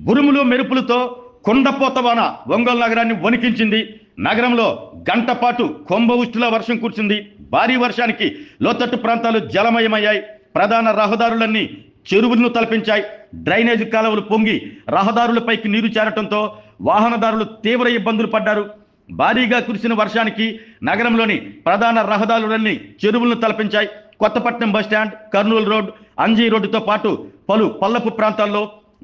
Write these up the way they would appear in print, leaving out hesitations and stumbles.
ఉరుములు మెరుపులతో కొండపోతవాన ఒంగోలు నగరాన్ని వణికించింది. నగరంలో గంట పాటు కుంభవృష్టిలా వర్షం కురిసింది. భారీ వర్షానికి లోతట్టు ప్రాంతాలు జలమయమయ్యాయి. ప్రధాన రహదారులన్నీ చెరువులను తలపించాయి. డ్రైనేజీ కాలువలు పొంగి రహదారులపైకి నీరు చేరటంతో వాహనదారులు తీవ్ర ఇబ్బందులు పడ్డారు. భారీగా కురిసిన వర్షానికి నగరంలోని ప్రధాన రహదారులన్నీ చెరువులను తలపించాయి. కొత్తపట్నం బస్టాండ్, కర్నూలు రోడ్, అంజీ రోడ్డుతో పాటు పలు పల్లపు ప్రాంతాల్లో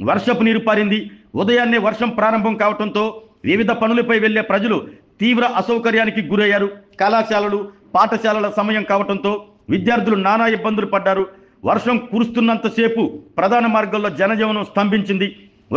వర్షపు నీరు పారింది. ఉదయాన్నే వర్షం ప్రారంభం కావడంతో వివిధ పనులపై వెళ్లే ప్రజలు తీవ్ర అసౌకర్యానికి గురయ్యారు. కళాశాలలు, పాఠశాలల సమయం కావడంతో విద్యార్థులు నానా ఇబ్బందులు పడ్డారు. వర్షం కురుస్తున్నంతసేపు ప్రధాన మార్గాల్లో జనజీవనం స్తంభించింది.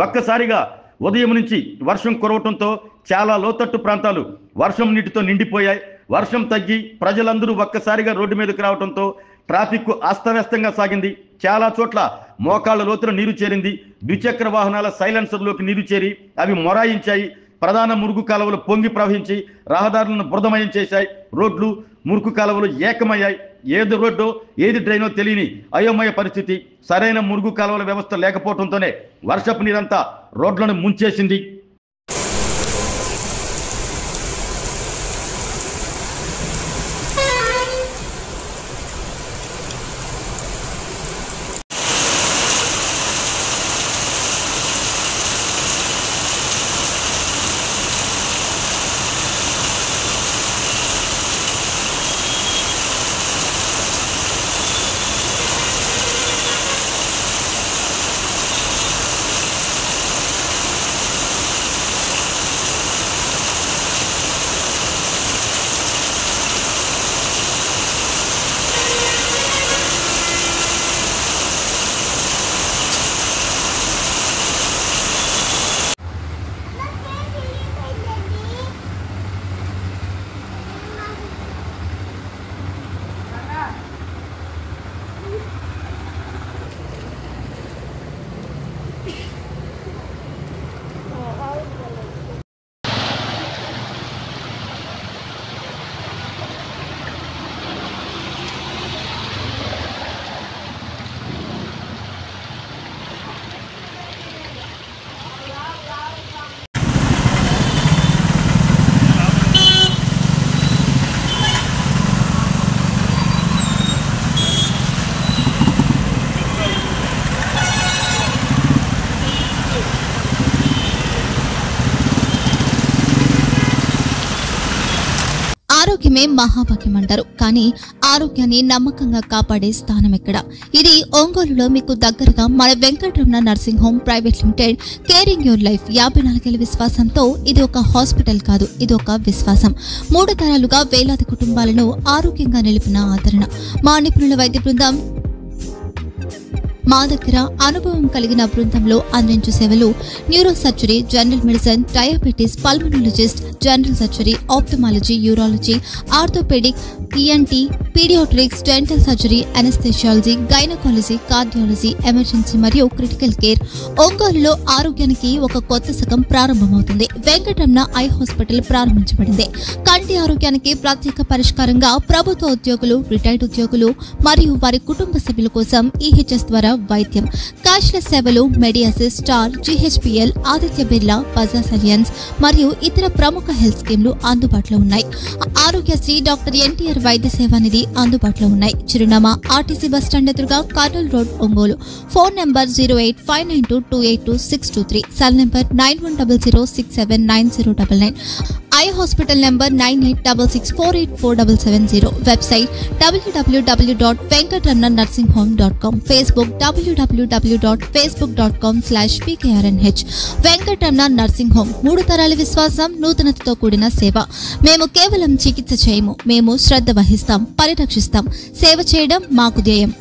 ఒక్కసారిగా ఉదయం నుంచి వర్షం కురవటంతో చాలా లోతట్టు ప్రాంతాలు వర్షం నీటితో నిండిపోయాయి. వర్షం తగ్గి ప్రజలందరూ ఒక్కసారిగా రోడ్డు మీదకు రావడంతో ట్రాఫిక్ అస్తవ్యస్తంగా సాగింది. చాలా చోట్ల మోకాళ్ల లోతున నీరు చేరింది. ద్విచక్ర వాహనాల సైలెన్సర్లోకి నీరు చేరి అవి మొరాయించాయి. ప్రధాన మురుగు కాలువలు పొంగి ప్రవహించి రహదారులను బురదమయం చేశాయి. రోడ్లు, మురుగు కాలువలు ఏకమయ్యాయి. ఏది రోడ్డో ఏది డ్రైనో తెలియని అయోమయ పరిస్థితి. సరైన మురుగు కాలువల వ్యవస్థ లేకపోవడంతోనే వర్షపు నీరంతా రోడ్లను ముంచేసింది. ఆరోగ్యమే మహాభాగ్యం అంటారు. కానీ ఆరోగ్యాన్ని నమ్మకంగా కాపాడే స్థానం ఎక్కడ? ఇది ఒంగోలులో మీకు దగ్గరగా మన Venkataramana nursing home private limited. Caring your life 54 ఏళ్ల విశ్వాసంతో ఇది ఒక హాస్పిటల్ కాదు, ఇది ఒక విశ్వాసం. 3 తరాలుగా వేలాది కుటుంబాలను ఆరోగ్యంగా నిలిపిన ఆదరణ. మా నిపుణుల వైద్య బృందం మా దగ్గర అనుభవం కలిగిన బృందంలో అందించే సేవలు neuro surgery, general medicine, diabetes, pulmonologist, general surgery, ophthalmology, urology, orthopaedic, ENT, paediatrics, dental surgery, anaesthesiology, gynaecology, cardiology, emergency మరియు క్రిటికల్ కేర్. ఒంగోలులో ఆరోగ్యానికి ఒక కొత్త శకం ప్రారంభమవుతుంది. వెంకటరమణ ఐ హాస్పిటల్ ప్రారంభించబడింది. కంటి ఆరోగ్యానికి ప్రత్యేక పరిష్కారంగా ప్రభుత్వ ఉద్యోగులు, రిటైర్డ్ ఉద్యోగులు మరియు వారి కుటుంబ సభ్యుల కోసం ఈహెచ్ఎస్ ద్వారా వైద్యం, క్యాష్లెస్ సేవలు, మెడియాసిస్, స్టార్, జీహెచ్పీఎల్, ఆదిత్య బిర్లా, బజాజ్ అలియన్స్ మరియు ఇతర ప్రముఖ హెల్త్ స్కీమ్లు అందుబాటులో ఉన్నాయి. ఆరోగ్యశ్రీ, డాక్టర్ ఎన్టీఆర్ వైద్య సేవానిధి అందుబాటులో ఉన్నాయి. చిరునామా ఆర్టీసీ బస్టాండ్ ఎదురుగా, Kurnool road, Ongole. Phone number 08592282623, cell number 9100679099, eye hospital number 9866484770, website www.venkatramananursinghome.com, Facebook www.facebook.com/pkrnh. Venkataramana nursing home, 3 తరాల విశ్వాసం, నూతనతతో కూడిన సేవ. మేము కేవలం చికిత్స చేయము, మేము శ్రద్ధ వహిస్తాం, పరిరక్షిస్తాం. సేవ చేయడం మాకు ధ్యేయం.